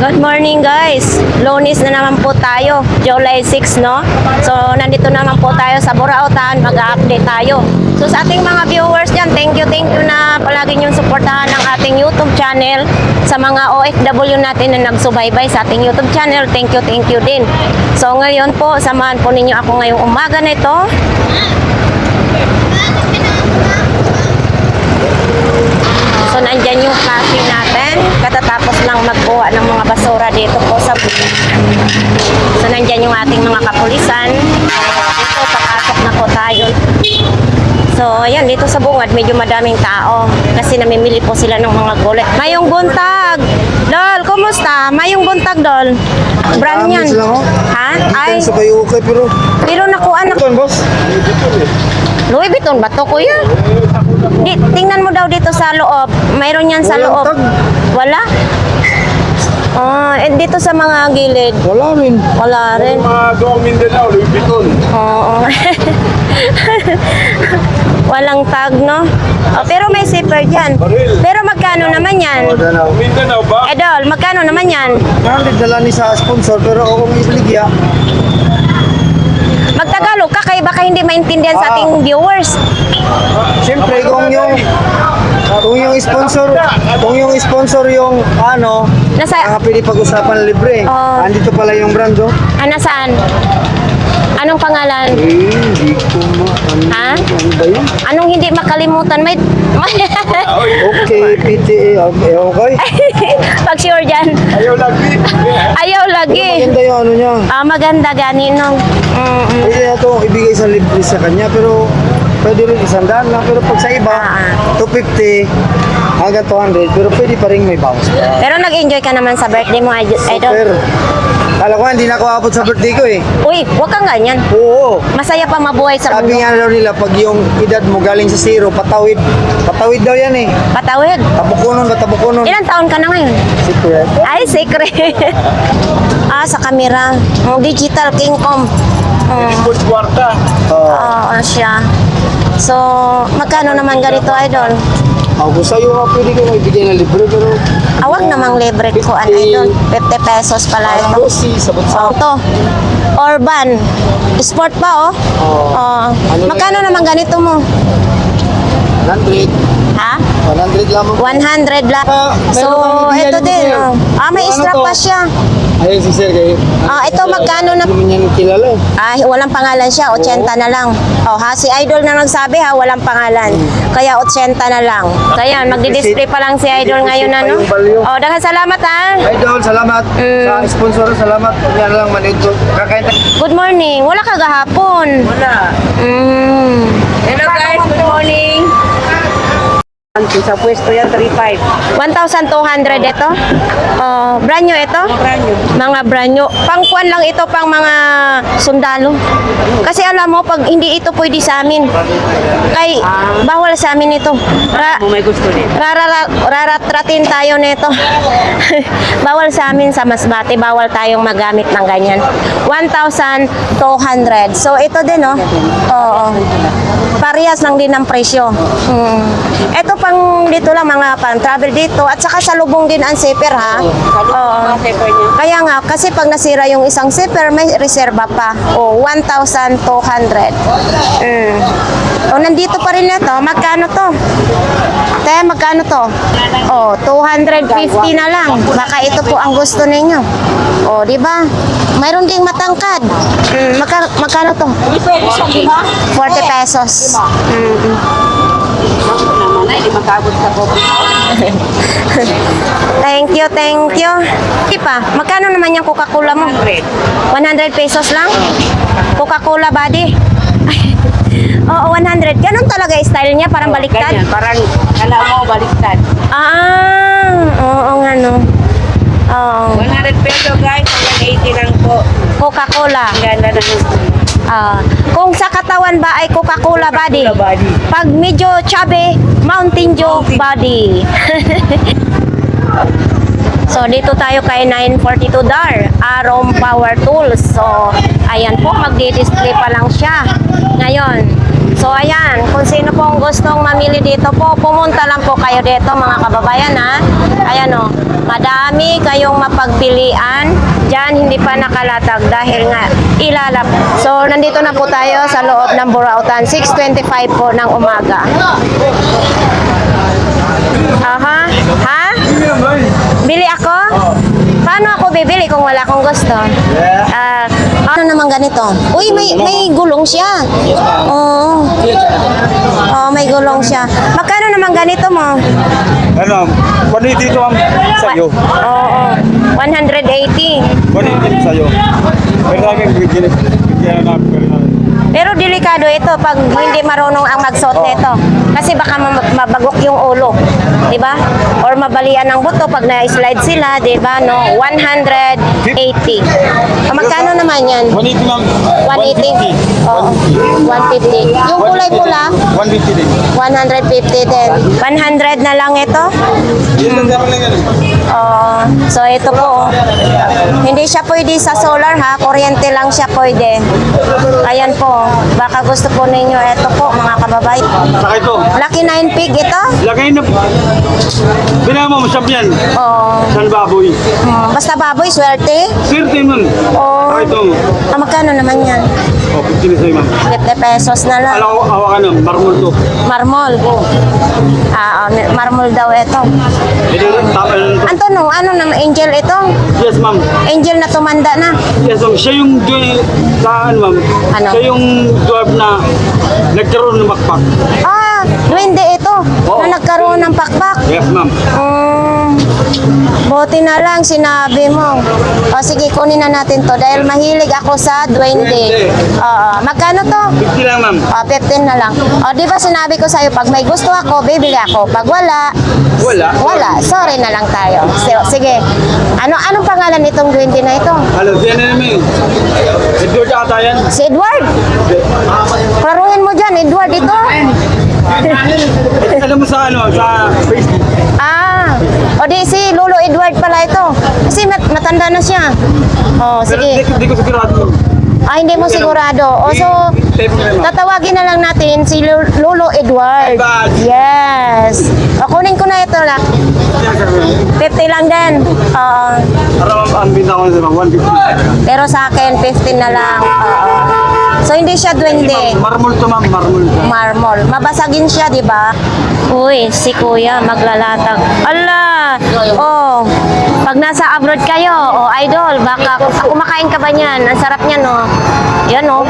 Good morning guys, Lunes na naman po tayo, July 6 no. So nandito naman po tayo sa Burautan, mag-update tayo. So sa ating mga viewers dyan, thank you na palagi niyong suportahan ang ating YouTube channel. Sa mga OFW natin na nagsubaybay sa ating YouTube channel, thank you din. So ngayon po, samahan po ninyo ako ngayong umaga na ito. So nandyan yung cafe natin, katatapos lang magkuha ng mga basura dito po sa bukid. So nandyan yung ating mga kapulisan. Dito, papasok na po tayo. So ayan, dito sa bungad medyo madaming tao kasi namimili po sila ng mga gulay. Mayong buntag! Dol, kumusta? Mayong buntag, Dol. Brand yan. Ha? Ay. Sa kayo okay Pero nakuha na. boss. Louis Vuitton ba to, kuya? Tingnan mo daw dito sa loob. Mayroon yan sa loob. Wala? Dito sa mga gilid. Wala rin. Wala rin. Mga doong Mindanao, Louis Vuitton. Oo. Walang tag, no? Pero may zipper dyan. Pero magkano naman yan? Mindanao ba? Edol, magkano naman yan? Marami dala ni sa sponsor pero ako kung isligya. Magtagalog ka, kaya baka hindi maintindihan sa ating viewers. Siyempre kung yung sponsor yung ano, Nasa, pwede pag-usapan libre. Andito pala yung brand oh. nasaan? Anong pangalan? Hindi ko Ha? ano ba yun? Anong hindi makalimutan? May... Okay, PTA, okay. Pag sure dyan. Ayaw lagi. Ayaw lagi. Maganda yung ano niya. Maganda gani nung. Pwede na ito ibigay isang libre sa kanya pero pwede rin 100 lang. Pero pag sa iba, 250 hanggang 200 pero pwede pa rin may bounce pa. Pero nag-enjoy ka naman sa birthday mo, Idol. Super. Kala ko hindi na ako abot sa birthday ko eh. Uy, huwag kang ganyan. Oo. Masaya pa mabuhay sa Sabi mundo. nga daw nila, pag yung edad mo galing sa zero, patawid. Patawid daw yan eh. Patawid. Tabukunon ba, tabukunon? Ilang taon ka na ngayon? Secret. Ay, secret. Sa camera. Digital Kingcom. Ikot kwarta. Oo, siya. So, magkano naman ganito, Idol? Ako sa'yo nga pwede ko maibigay na libre pero... Awag namang libre ko, Idol. 50 pesos pala ito. Lucy, sabot sa... Ito. Urban. Sport pa, oh. Magkano naman ganito mo? 100. Ha? 100 lamang. 100 lang. So, ito din. May Ano strap to? pa siya. Ayun si Sir kayo. Ito magkano na? Hindi mo niyan kilala eh. Walang pangalan siya. 80 na lang. Si Idol na nagsabi walang pangalan. Kaya 80 na lang. Kaya, magdi-display pa lang si Idol ngayon, ano? Daghang salamat, ha? Idol, salamat. Sa sponsor, salamat. Yan lang manito. Kakain tayo. Good morning. Wala ka gahapon. Wala. Hello guys, good morning. Sa pwesto yan, 35. 1,200 ito. Brand new ito? Brand new. Mga brand new. Pangkuan lang ito pang mga sundalo. Kasi alam mo, pag hindi ito pwede sa amin. Kay, bawal sa amin ito. May gusto din. Raratratin tayo nito. Bawal sa amin sa Masbate. Bawal tayong magamit ng ganyan. 1,200. So, ito din, oh. Oo. Parehas lang din ang presyo. Ito pang dito lang, mga pan-travel dito. At saka sa lubong din ang zipper, ha? Oo. Kaya nga, kasi pag nasira yung isang zipper, may reserva pa. 1,200. Nandito pa rin ito. Magkano to? Magkano to? 250 na lang. Baka ito po ang gusto ninyo. Di ba? Mayroon ding matangkad. Magkano to? 40 pesos. Thank you. Ipa, magkano naman yung Coca-Cola mo? 100 pesos lang? Coca-Cola body? Oo, 100. Ganun talaga style niya, parang baliktad. Ganyan, parang kala mo baliktad. Oo nga no. 100 peso guys, hanggang 80 lang po. Coca-Cola. Ang ganda na ng Kung sa katawan ba ay Coca-Cola body. body. Pag medyo chubby, Mountain Dew body. So, dito tayo kay 942 Dar, Arom Power Tools. So, ayan po, magdi-display pa lang siya. Ngayon, So ayan, kung sino pong gustong mamili dito po, pumunta lang po kayo dito mga kababayan ha. Ayan o, madami kayong mapagpilian. Diyan hindi pa nakalatag dahil nga ilalap. So nandito na po tayo sa loob ng Burautan, 6:25 po ng umaga. Aha, ha? Bili ako? Paano ako bibili kung wala akong gusto? Ano naman ganito? Uy, may gulong siya. Oo. Oh, may gulong siya. Magkano naman ganito mo? Ano, pwede dito ang sa'yo. Oo. 180. Pwede dito sa'yo. Pero namin bigyan na Pero delikado ito pag hindi marunong ang magsuot nito. Kasi baka mabagok yung ulo. Di ba? Or mabalian ng buto pag na-slide sila. Di ba? No? 180. Magkano naman yan? 180 ma'am. 180? Oo. 150. Yung kulay pula? 150 din. 150 din. 100 na lang ito? Yun lang naman lang yan. Oo. So ito po. Hindi siya pwede sa solar ha. Kuryente lang siya pwede. Ayan po. Baka gusto po ninyo ito po mga kababay. Saka ito. Lucky 9 pig ito? Lagay na. Bilang mo, masab yan. Oo. San baboy. Basta baboy, swerte? Swerte ma'am. Oo. Saka ito. Magkano naman yan? O, 50 na sa'yo ma'am. 50 pesos na lang. Alam ko, hawakan na. Marmol to. Marmol. Marmol daw ito. Ito, tapal. Antonong, ano naman, angel ito? Yes ma'am. Angel na tumanda na. Yes ma'am. Siya yung saan ma'am? Ano? Siya yung dwarf na nagkaroon ng bakpak. Duwende ito. Oo. Na nagkaroon ng pakpak. Yes ma'am. Buti na lang sinabi mo. O sige, kunin na natin to dahil mahilig ako sa duwende. Duwende. Oo. Magkano to? 50 lang ma'am. 15 na lang. O di ba sinabi ko sa'yo, pag may gusto ako, bibili ako. Pag wala, Wala. Sorry na lang tayo. Sige. Anong pangalan nitong duwende na ito? Alam, diyan na namin. Edward ata yan. Si Edward. Klaruhin mo dyan, Edward ito. Alam mo sa Facebook. O di si Lolo Edward pala ito. Kasi matanda na siya. O, Pero sige. hindi ko sigurado. Hindi mo sigurado. O, so, tatawagin na lang natin si Lolo Edward. Edward. Yes. O, kunin ko na ito lang. 50 lang din. Oo. Para ang binta ko na sa 150. Pero sa akin, 15 na lang. Oo. So, hindi siya duwende. Marmol to ma'am, marmol. Marmol. Mabasagin siya, di ba? Uy, si kuya maglalatag. Ala! Oh, pag nasa abroad kayo, idol, baka kumakain ka ba niyan? Ang sarap niyan, no? Yan, no?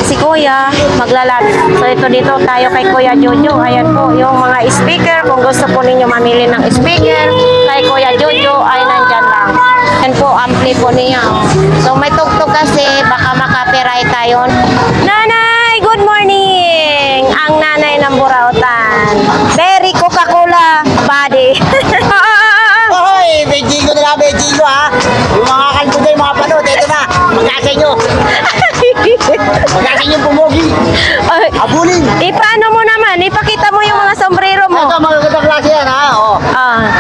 Si kuya maglalatag. So, ito dito tayo kay Kuya Jojo. Ayan po, yung mga speaker. Kung gusto po ninyo mamili ng speaker, kay Kuya Jojo, ay nandyan lang. Yan po, ampli po niya. So, may tugtog kasi, baka maka-copyright tayo. Nanay, good morning! Ang nanay ng Burautan. Very Coca-Cola body. Hoy, Beijing ko nila, Beijing ko ha. Yung mga kalbo dyan, mga panot, ito na. Magkasa nyo. Magkasa nyo pumogi. Ay, Abulin. paano mo naman? Ipakita mo yung mga sombrero mo. Ito, magagandang klase yan ha. Oh.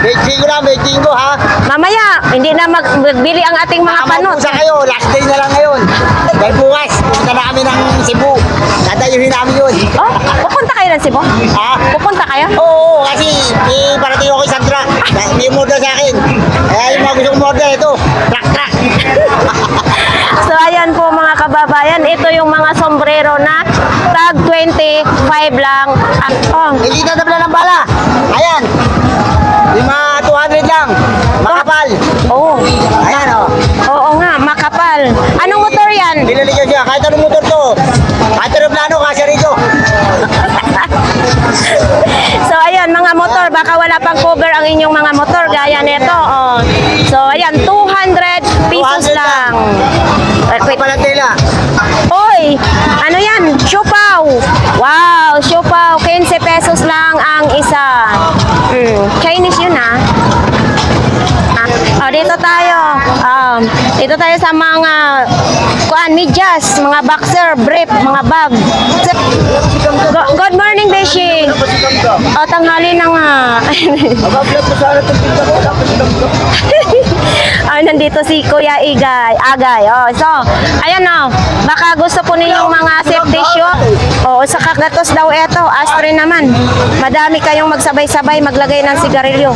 Beijing ko na, Beijing ko ha. Mamaya, hindi na magbili ang ating mga panot. Pusa kayo, last day na lang ngayon. Dahil bukas, pupunta na kami ng Cebu. Dadayuhin namin yun. Oh, pupunta kayo ng Cebu? Ha? Pupunta kayo? Oo, kasi parating ako kay Sandra. May umorder sa akin. Kaya yung mga gusto kong umorder, ito, truck. So ayan po mga kababayan, ito yung mga sombrero na tag 25 lang. Hindi na tabla ng bala. Ayan. Yung mga 200 lang. Makapal. Oh, Ayan o. oo nga, makapal. Anong motor yan? Binili ko siya. Kahit anong motor to. Kahit anong plano, kasya rito. So ayan mga motor, baka wala pang cover ang inyong mga motor gaya nito. Oh. So ayan, 200 pesos 200 lang. Wait. Kapalang tela. Oy, ano yan? Siopaw. Wow, siopaw. 15 pesos lang ang isa. Chinese yun ah. Dito tayo. Dito tayo sa mga medyas, mga boxer, brief, mga bag. Good morning, Beshi. Tanghali na nga. Nandito si Kuya Agay. So, ayan o. Baka gusto po ninyong mga safety shoes. Agatos daw ito. Ashtray naman. Madami kayong magsabay-sabay maglagay ng sigarilyo.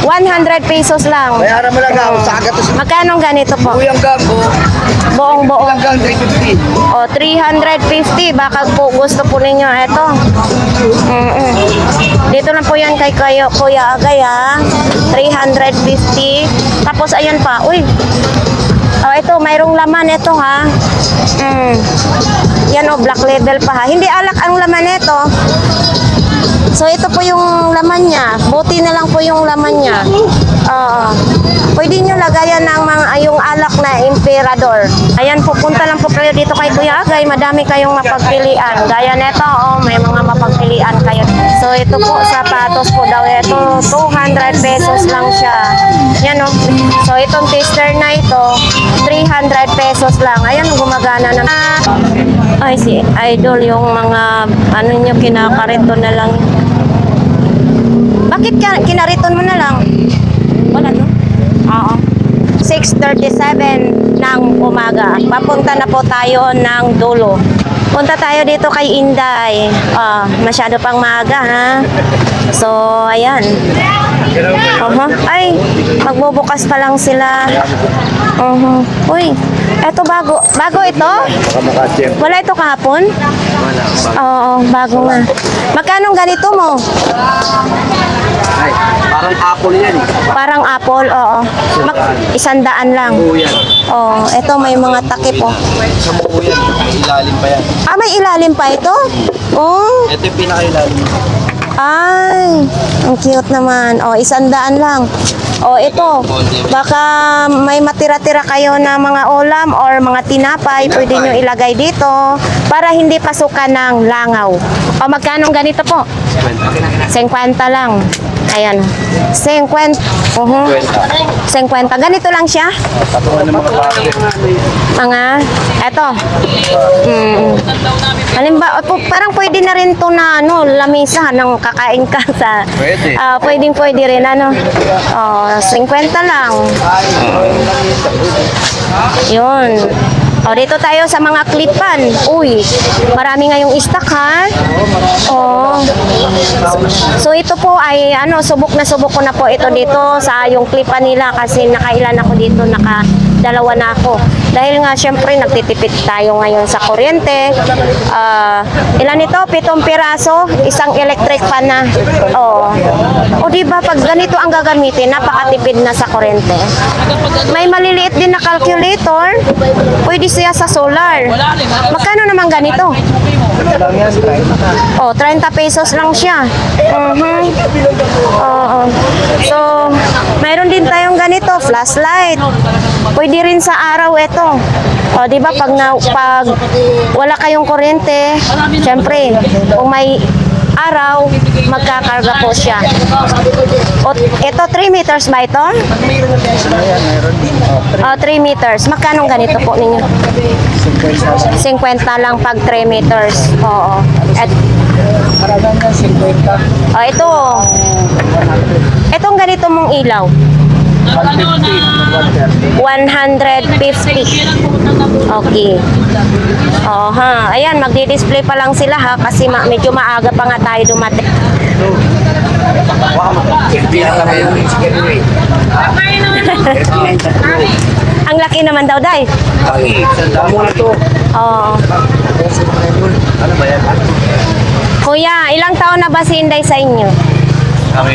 100 pesos lang. Bayaran mo lang ako sa agatos. Magkano ganito po? Buyang gambo. Buong-buong. Hanggang 350. O, 350. Baka po gusto po ninyo ito. Dito lang po yan kay Kuya Agay, ha? 350. Tapos, ayan pa. Uy. Oh, ito, mayroong laman ito, ha? Yan, o, black label pa, ha? Hindi alak ang laman ito. So, ito po yung laman niya. Buti na lang po yung laman niya. Oo. Pwede nyo lagayan ng yung alak na emperador. Ayan, pupunta lang po kayo dito kay Kuya Agay. Madami kayong mapagpilian. Gaya neto, oh, may mga mapagpilian kayo. So, ito po, sapatos po daw ito. 200 pesos lang siya. Yan, oh. So, itong tester na ito, 300 pesos lang. Ayan, gumagana na. Ay, si Idol, yung mga, ano nyo, kinakarito na lang. Bakit kinariton mo na lang? Wala, no? Oo. 6:37 ng umaga. Papunta na po tayo ng dulo. Punta tayo dito kay Inday. Masyado pang maaga, ha? So, ayan. Ay, magbubukas pa lang sila. Uy, eto bago. Bago ito? Wala ito kahapon? Oo, bago nga. Magkano ganito mo? Ay, parang apple yan eh. Parang apple, oo. 100 lang. Buyan. Oh, ito may mga takip, oh. Sa buyan. May ilalim pa yan. Ah, may ilalim pa ito? Oh. Ito yung pinaka-ilalim. Ay, ang cute naman. Oh, 100 lang. Oh, ito. Baka may matira-tira kayo na mga ulam or mga tinapay, pwede nyo ilagay dito para hindi pasukan ng langaw. O, magkano ganito po? 50 lang. Ayan. 50. 50. Ganito lang siya? Patungan ng mga bakit. Mga, eto. Halimbawa, parang pwede na rin to na ano, lamisa nang kakain ka sa... Pwede. Pwede rin ano. Oh, 50 lang. Yun. O, dito tayo sa mga klipan. Uy, marami ngayong stock, ha? Oh. So, ito po ay, ano, subok ko na po ito dito sa yung klipan nila kasi nakailan ako dito, dalawa na ako. Dahil nga, syempre, nagtitipid tayo ngayon sa kuryente. Ilan ito? 7 piraso, isang electric fan na. Oo. O, diba, pag ganito ang gagamitin, napakatipid na sa kuryente. May maliliit din na calculator. Pwede siya sa solar. Magkano naman ganito? Oh, 30 pesos lang siya. Oo. So, mayroon din tayong ganito, flashlight. Pwede rin sa araw ito. O, di ba pag wala kayong kuryente, syempre, kung may araw, magkakarga po siya. O, ito, 3 meters ba ito? O, 3 meters. Magkano ganito po ninyo? 50 lang pag 3 meters. Oo. O, ito. Itong ganito mong ilaw. 150. Okay. Oh, ha. Ayan, magdi-display pa lang sila, ha, kasi medyo maaga pa nga tayo dumating. Ang laki naman daw, Day. Oo. Ano ba yan? Kuya, ilang taon na ba si Inday sa inyo? Kami?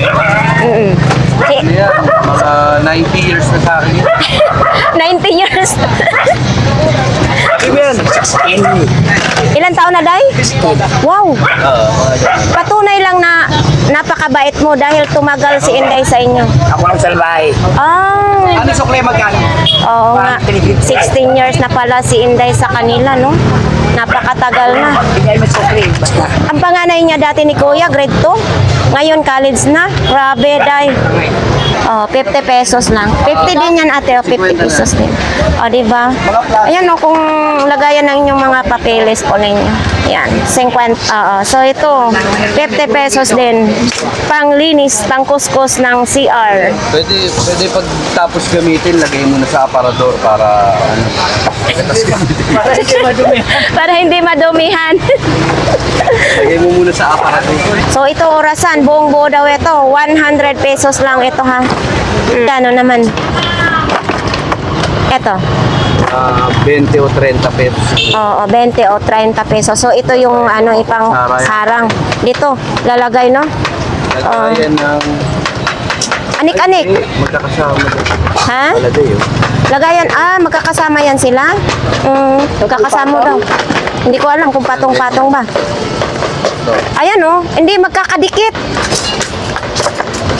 Si Yan, mga 90 years na sa akin. 90 years. Ano yan? Ilang taon na, Day? Wow. Mga Patunay lang na napakabait mo dahil tumagal si Inday sa inyo. Ako ang salbahe. Ah. Ano sukle magkano? Oo nga. 16 years na pala si Inday sa kanila, no? Napakatagal na. Bigay mo sukle. Basta. Ang panganay niya dati ni Kuya, grade 2. Ngayon, college na. Grabe, Day. Oh, 50 pesos lang. 50 din yan, ate. Oh, 50 pesos din. O, diba? Ayan, oh, kung lagayan ng inyong mga mga papeles po ninyo. Yan, 50. Oo. So ito, 50 pesos din. Panglinis, pangkuskus ng CR. Pwede pagtapos gamitin, lagay mo na sa aparador para ano. Para hindi madumihan. Lagay mo muna sa aparador. So ito orasan, buong buo daw ito. 100 pesos lang ito ha. Ano naman? Ito. 20 o 30 pesos. Oo, 20 o 30 pesos. So ito yung ano ipang sarang. Dito, lalagay no? Lagayan ng Anik-anik. magkakasama. Ha? Palagay yun. Lagayan, magkakasama yan sila? Magkakasama daw. Hindi ko alam kung patong-patong ba. Ayan oh, hindi magkakadikit.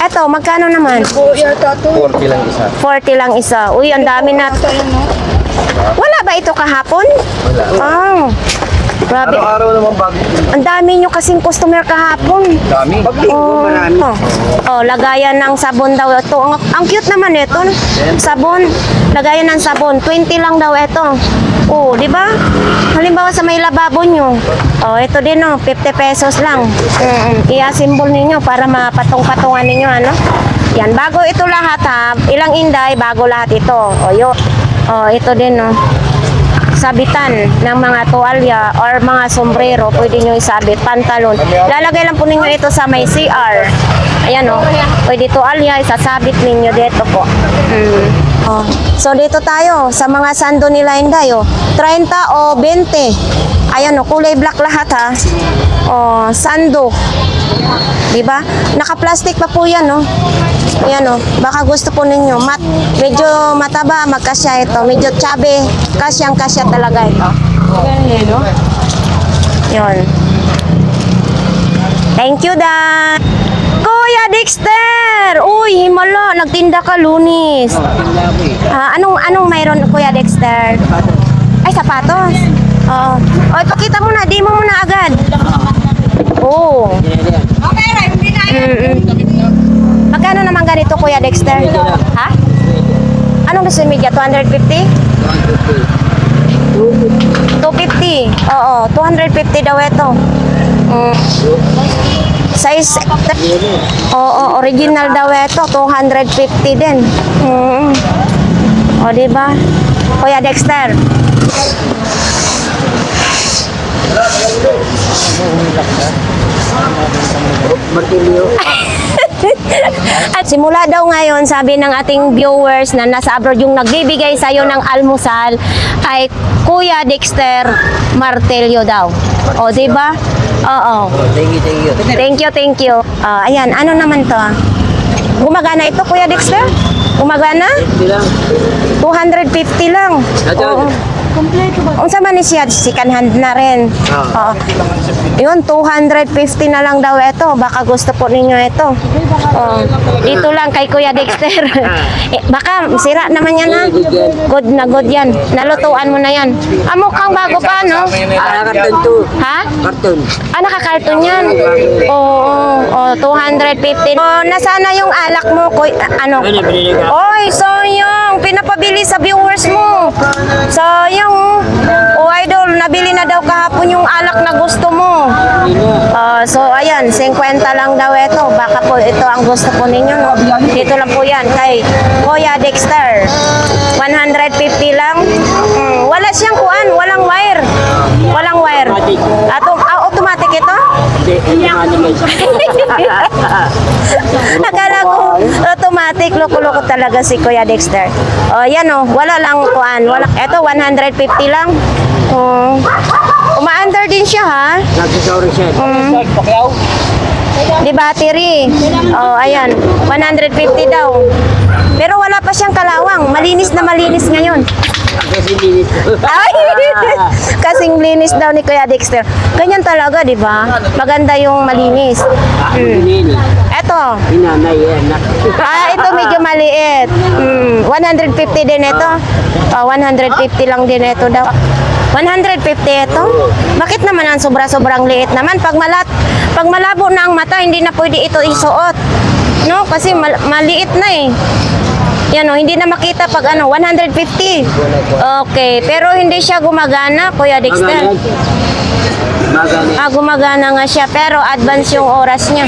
Eto, magkano naman? 40 lang isa. 40 lang isa. Uy, ang dami na. Wala ba ito kahapon? Wala. Grabe. Araw-araw naman bago. Ang dami nyo kasing customer kahapon. Dami. Oh, lagayan ng sabon daw ito. Ang cute naman ito. Sabon. Lagayan ng sabon. 20 lang daw ito. Oh, di ba? Halimbawa sa may lababo nyo. Oh, ito din oh, 50 pesos lang. Iya-symbol ninyo para mapatong-patungan ninyo, ano? Yan, bago ito lahat ha. Ilang inday, bago lahat ito. O, yun. O, ito din oh. Sabitan ng mga tuwalya or mga sombrero, pwede nyo isabit, pantalon. Lalagay lang po ninyo ito sa may CR. Ayan o, pwede tuwalya, isasabit ninyo dito po. Oh. So dito tayo sa mga sando nila Inday o, 30 o 20. Ayan o, kulay black lahat ha. O, sando. Diba? Naka-plastic pa po yan o. Ayan o, baka gusto po ninyo. Medyo mataba, magkasya ito. Medyo chabe, kasyang-kasya talaga ito. Ganyan o. Yun. Thank you, Dan. Kuya Dexter! Uy, himala, nagtinda ka lunis. Anong mayroon, Kuya Dexter? Ay, sapatos. Oo. O, ipakita mo na, di mo muna agad. Oo. Magkano naman ganito, Kuya Dexter? Ha? Anong gusto yung media? 250? 250. Oo, 250 daw ito. Size, oo, original daw ito, 250 din. O, diba? Kuya Dexter. Martilyo. At simula daw ngayon, sabi ng ating viewers na nasa abroad, yung nagbibigay sa'yo ng almusal ay Kuya Dexter Martelio daw. O, diba? Oo. Thank you. Ayan, ano naman to? Gumagana ito, Kuya Dexter? Gumagana? 250 lang. Oo. Unsa man ni siya, second hand na rin. Oo. Yun, 250 na lang daw ito. Baka gusto po ninyo ito. Oo. Dito lang kay Kuya Dexter. Baka sira naman yan ha. Good na good yan. Nalutuan mo na yan. Mukhang bago pa, no? Karton to. Ha? Karton. Nakakarton yan. Oo, 250. Nasana yung alak mo, ano? Oy, sayang. Pinapabili sa viewers mo. Sayang. Idol, nabili na daw kahapon yung alak na gusto mo. So, ayan, 50 lang daw ito. Baka po ito ang gusto po ninyo, no? Dito lang po yan, kay Kuya Dexter. 150 lang. Wala siyang kuan, walang wire. Walang wire. Automatic ito? Akala ko automatic, loko-loko talaga si Kuya Dexter. Yan o, wala lang kuan. Ito, 150 lang. Uma-under din siya ha. Nagsasauri siya. Di battery. Ayan, 150 daw. Pero wala pa siyang kalawang. Malinis na malinis ngayon. Kasi linis. Ay, kasing linis daw ni Kuya Dexter. Ganyan talaga, di ba? Maganda yung malinis. Eto. Inanay yan. Ito medyo maliit. 150 din ito. 150 lang din ito daw. 150 ito? Bakit naman ang sobra-sobrang liit naman? Pag malabo na ang mata, hindi na pwede ito isuot. No? Kasi maliit na eh. Yan o, hindi na makita pag ano, 150. Okay, pero hindi siya gumagana, Kuya Dexter. Gumagana nga siya, pero advance yung oras niya.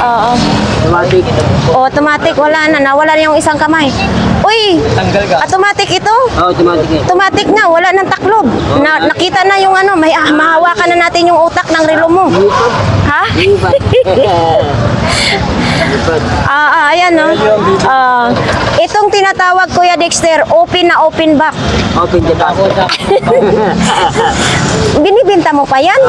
Oo. Automatic. Automatic, wala na, nawala na yung isang kamay. Uy, Tanggal ka. automatic ito. Automatic eh. Automatic na, wala nang taklob. Nakita na yung ano, mahawakan na natin yung utak ng relo mo. Ha? Ayan no. Itong tinatawag Kuya Dexter, open na open back. Open the back. Binibinta mo pa yan?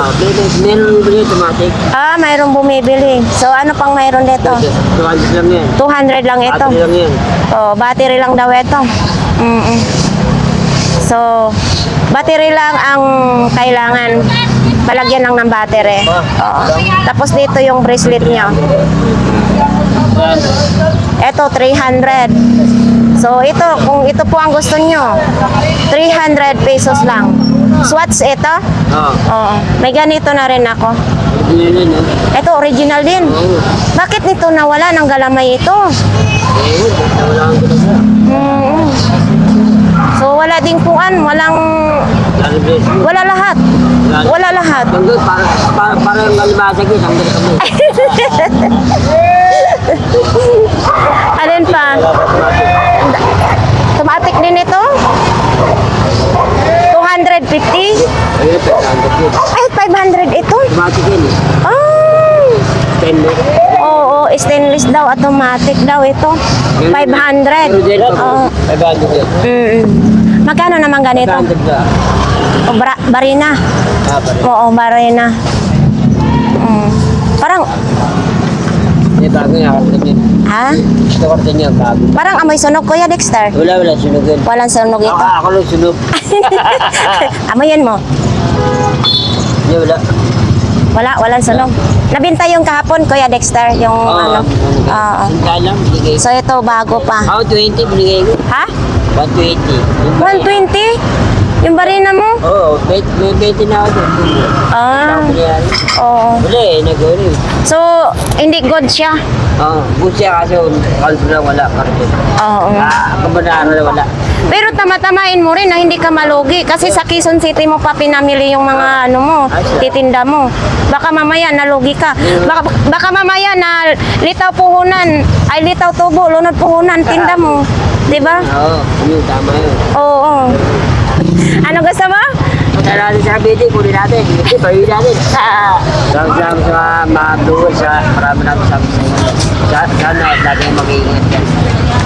Meron bili automatic. Mayroong bumibili. So ano pang mayroon dito? 200 lang yan. 200 lang ito. Battery lang yan. Battery lang daw ito. So, battery lang ang kailangan. Palagyan lang ng battery. Oo. Tapos dito yung bracelet niya. Ito, 300. So, ito, kung ito po ang gusto nyo, 300 pesos lang. Swatch ito? Oo. May ganito na rin ako. Yun. Ito, original din. Bakit nito nawala ng galamay ito? Wala ang ginagawa. So, wala ding puan, wala lahat. Wala lahat. Tanggal, para yung galimasa ko, tanggal kami. Alin pa? Automatic din ito? 250? Ayun, 500 yun. Ay, 500 ito? Automatic yun eh. Stainless. Oo, stainless daw, automatic daw ito. 500. Pero dyan, Oo. 500 yun. Magkano naman ganito? 500 ka. Barina. Pare. Oo, barina. Parang, Bago nga, karton yun. ha? Ito karton niya, bago. Parang amoy sunog, Kuya Dexter. Wala, sunog yun. Walang sunog ito. Ako lang sunog. Amoyan mo. Hindi, wala. Walang sunog. Nabinta yung kahapon, Kuya Dexter, yung ano. Oo. Sintay lang, binigay ko. So ito, bago pa. Ako, 20, binigay ko. Ha? 120. 120? Yung barina mo? Oo, may 20 na ako doon. Oo. Wala eh, nag-uri. So, hindi good siya? Oo, good siya kasi kalbo lang wala, karton. Oo. Kabanaan na wala. Pero tama-tamain mo rin na hindi ka malugi kasi sa Quezon City mo pa pinamili yung mga ano mo, titinda mo. Baka mamaya nalugi ka. Baka mamaya na litaw puhunan, ay litaw tubo, lunod puhunan, tinda mo. 'Di ba? Oo, yun, tama yun. Oo. Ano gusto mo? Punta natin sa Cavite, kunin natin. Hindi, pahuli natin. Salamat sa mga viewers, marami natin sabi sa inyo. Sana lagi mag-iingat yan.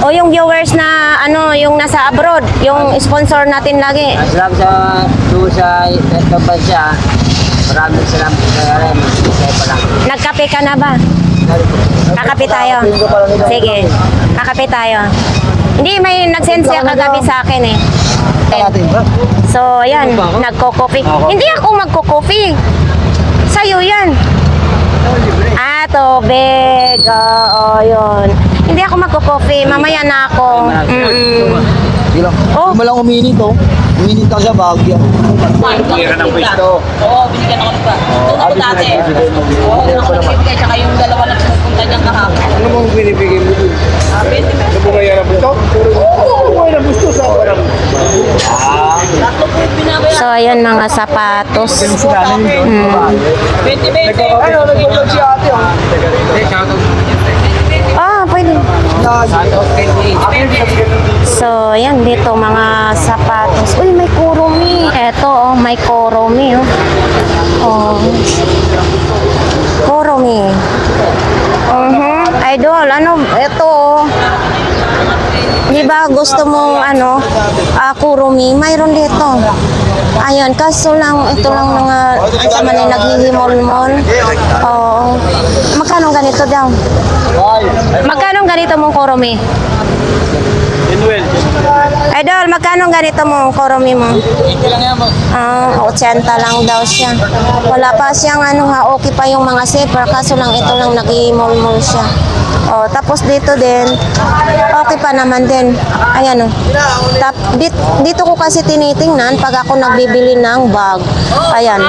O yung viewers na ano, yung nasa abroad, yung sponsor natin lagi. Salamat sa viewers sa itong bansa. Maraming salamat sa rin. Kaya pa lang. Nagkape ka na ba? Kakape tayo. Sige, kakape tayo. Hindi, may nag-send siya kagabi sa akin eh. So, ayan, nagko-coffee. Hindi ako magko-coffee. Sa'yo yan. Tubig. Oo, yun. Hindi ako magko-coffee. Mamaya na ako. Oh. Hindi mo lang uminit oh. Uminit ka siya, bagyo. Bigyan ka ng pwesto. Oo, binigyan ako pa. Doon ako dati. Oo, doon ako nagbibigay. Tsaka yung dalawa na pupunta niyan kahapon. Ano mong binibigay mo dun? 20 pesos. Bumayaran mo ito? Oo, bumayaran mo ito sa parang... Tatlo po yung binabayaran. So, ayan mga sapatos. 20 pesos. Ano, nag-vlog si ate oh. Pwede. So, ayan dito mga sapatos. Uy, may Kuromi. Eto, may Kuromi, oh. Kuromi. Idol, ano, ito, di ba gusto mong, ano, Kuromi? Mayroon dito. Ayan, kaso lang, ito lang mga, sa manay naghihimol-mol. Oo. Magkano ganito daw? Magkano ganito mong Kuromi? Idol, magkano ganito mong Kuromi mo? 80 lang daw siya. Wala pa siyang ano ha, okay pa yung mga zipper, kaso lang ito lang nag-imol-mol siya. Tapos dito din, okay pa naman din. Ayan dito ko kasi tinitingnan pag ako nagbibili ng bag. Ayan.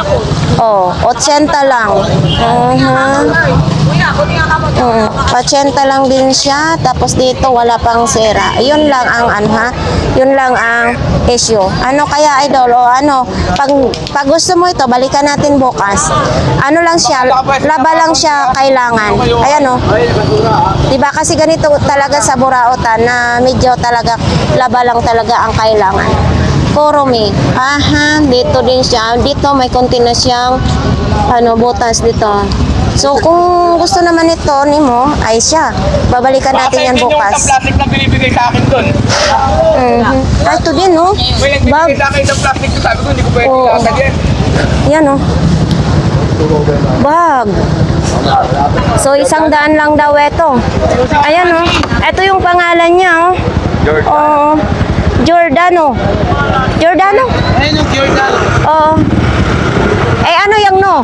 Oh, 80 lang. Kuya, kundi nga ka mo. 80 lang din siya. Tapos dito wala pang sira. Yun lang ang ano ha. Yun lang ang issue. Ano kaya idol o ano, pag gusto mo ito, balikan natin bukas. Ano lang siya, laba lang siya kailangan. Ayan o. Diba kasi ganito talaga sa Burautan na medyo talaga laba lang talaga ang kailangan. Koromi. Aha, dito din siya. Dito may konti na siyang ano, butas dito. So kung gusto naman ito ni mo, ay siya. Babalikan natin yan bukas. plastic na binibigay sa akin doon. Ay, ito din, no? Bag. sa akin ng plastic ko, sabi ko, hindi ko pwede Oo. lasagyan. Yan, no? Bag. So, 100 lang daw ito. Ayan, no? Ito yung pangalan niya, oh. Oo. Giordano. Giordano? Ayun yung Giordano. Oo. Eh, ano yung no?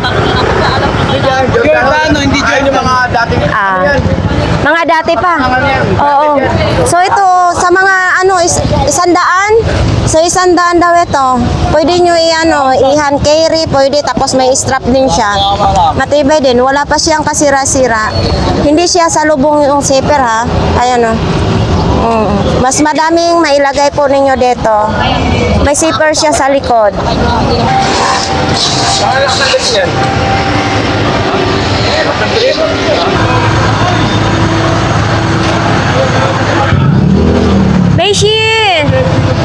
Giordano, hindi Giordano yung mga dating. Mga dati pa. Oo. So ito, sa mga ano, 100? So 100 daw ito. Pwede nyo i-hand carry, pwede, tapos may strap din siya. Matibay din, wala pa siyang kasira-sira. Hindi siya sa lubong yung zipper ha. Ayan o. Mas madaming mailagay po ninyo dito. May zipper siya sa likod. Nakalak na din yan. Beshi!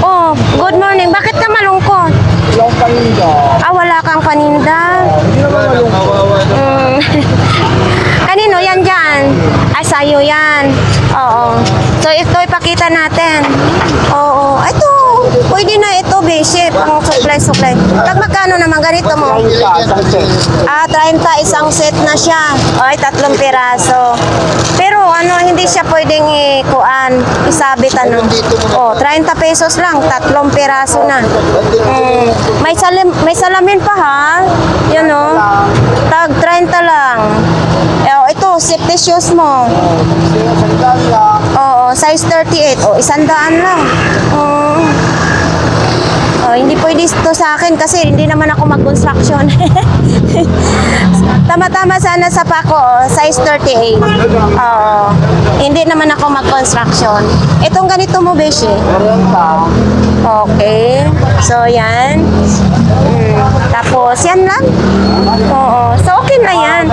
Oh, good morning. Bakit ka malungkot? Yung paninda. Wala kang paninda. Hindi naman malungkot. Kanino yan dyan? Sa'yo yan. Oo. So, ito ipakita natin. Oo. Ito. Pwede na ito, Beshi. Pang supply. Magkano naman ganito mo? 30 isang set na siya. Ay, 3 piraso. Pero ano, hindi siya pwedeng isabit ano. 30 pesos lang, 3 piraso na. May salamin pa ha. Yan o. Tag 30 lang. Ito, safety shoes mo. Oo, size 38. 100 lang. Hindi pwede ito sa akin kasi hindi naman ako mag-construction. Tama-tama sana sa pako, size 38. Oo. Hindi naman ako mag-construction. Itong ganito mo, Beshi. Okay. So, yan. Tapos, yan lang. Oo. So, okay na yan.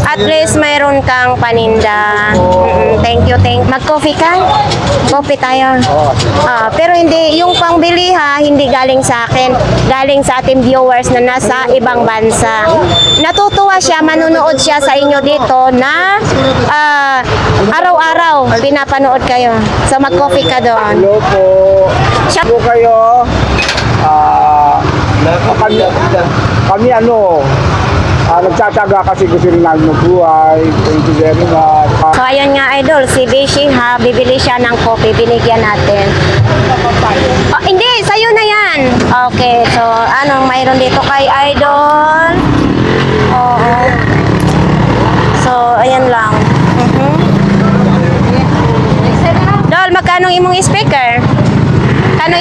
At least mayroon kang paninda. Thank you. Mag-coffee ka? Coffee tayo. Pero hindi, yung pangbili ha, hindi galing sa akin. Galing sa ating viewers na nasa ibang bansa. Natutuwa siya, manunood siya sa inyo dito na araw-araw pinapanood kayo. So, mag-coffee ka doon. Hello po. Siya, Po kayo. Kami nagtataga kasi gusto rin namin magbuhay. Thank you very much. so, ayun nga, idol. Si Beshi ha, bibili siya ng coffee. Binigyan natin. Hindi, sa'yo na yan. Okay, so, mayroon dito kay idol. Oo. So, ayan lang. Dol, magkano imong speaker? Kano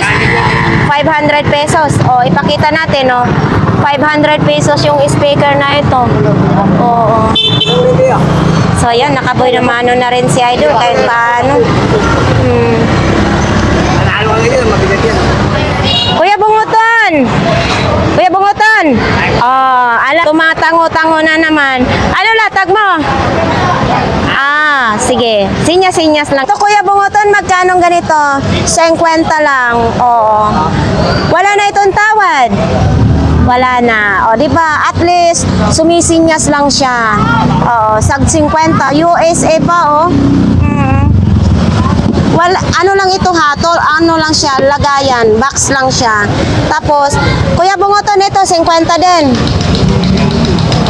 500 pesos. Ipakita natin, 500 pesos yung speaker na ito. Oo. So, ayan, nakaboy na mano na rin si Idol kahit paano. Kuya Bunguton! Kuya Bunguton! Tumatango-tango na naman. Ano latag mo? Sige. Sinyas-sinyas lang. Ito, Kuya Bunguton, magkano ganito? 50 lang. Oo. Wala na itong tawad. Wala na. Di ba? At least, sumisinyas lang siya. Sag 50. USA pa, Wala, lang ito hatol, lang siya, lagayan, box lang siya. Tapos, Kuya Bunguton, ito, 50 din.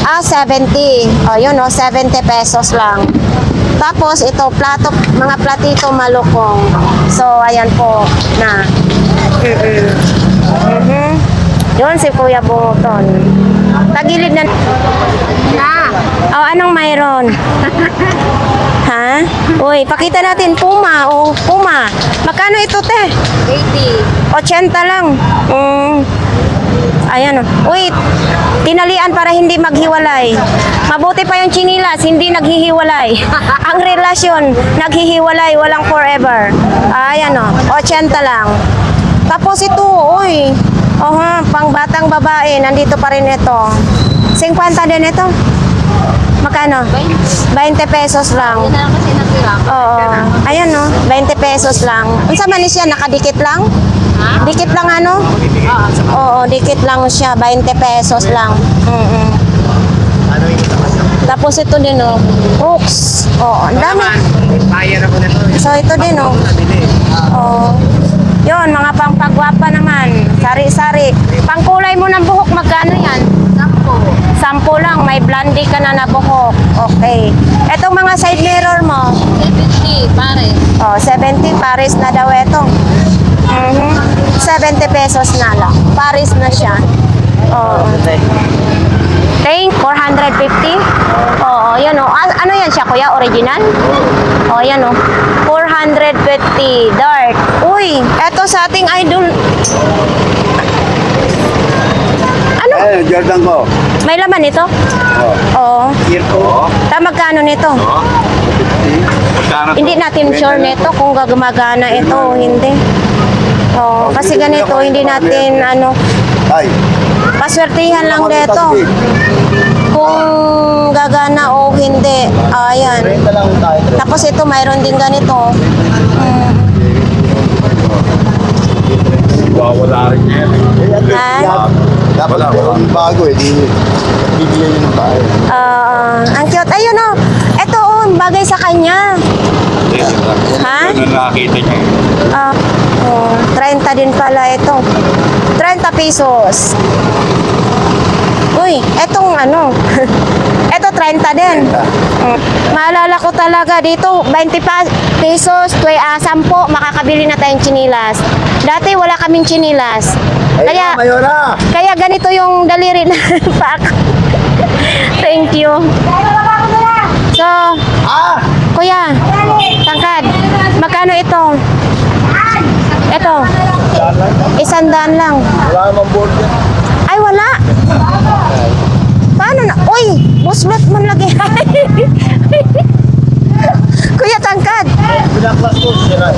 70. 70 pesos lang. Tapos, ito, mga platito malukong. So, ayan po, na. Yun si Kuya Bunguton. Tagilid na. Anong mayroon? Ha? Uy, pakita natin. Puma. Puma. Magkano ito, te? 80 lang. Ayan o. Uy, tinalian para hindi maghiwalay. Mabuti pa yung chinilas, hindi naghihiwalay. Ang relasyon, naghihiwalay, walang forever. Ayan o, 80 lang. Tapos ito, uy. Pang batang babae, nandito pa rin ito. 50 din ito. Makano? 20 pesos lang. Hindi na lang kasi natira. Oo. Ayan no, 20 pesos lang. Unsa man ni siya, nakadikit lang? Dikit lang ano? Oo, dikit lang siya, 20 pesos lang. Tapos ito din oh, hooks. Oo, ang dami. So ito din oh. Oo. Yun, mga pangpagwapa naman. Sari-sari. Pangkulay mo ng buhok, magkano yan? 10 lang, may blondie ka na buhok. Okay. Etong mga side mirror mo, 70, pare. 70 Paris na daw ito. 70 pesos na lang. Paris na siya. Thank 450. Oo, yan oh. Ano yan siya, kuya? Original? Oh, yan oh. 450 dark. Uy, eto sa ating idol. Ano? Ayun, Jordan ko. May laman ito? Oo. Year ko. Magkano nito? Hindi natin sure nito kung gumagana ito o hindi. Oo, kasi ganito, hindi natin ano, Ay. paswertihan lang dito. Kung gagana o hindi. Ayan. Renta lang tayo. Tapos ito, mayroon din ganito. Wala rin yan. Ha? Dapat meron bago eh. Di bibigyan yun ng bahay. Ang cute. Ayun o. Ito o, bagay sa kanya. Ha? Ano nakakita niyo? 30 din pala ito. 30 pesos. Uy, etong ano. Ito 30 din. Maalala ko talaga dito, 20 pesos, 10 makakabili na tayong chinilas. Dati wala kaming chinilas. Kaya Mayora! kaya ganito yung daliri na pack. Thank you. So, kuya, tangkad, magkano ito? Ito, 100 lang. Wala namang board yan. Ay, wala. Paano na? Uy, buslot mo lagi. Kuya, tangkad. Pinaklas ko, sira.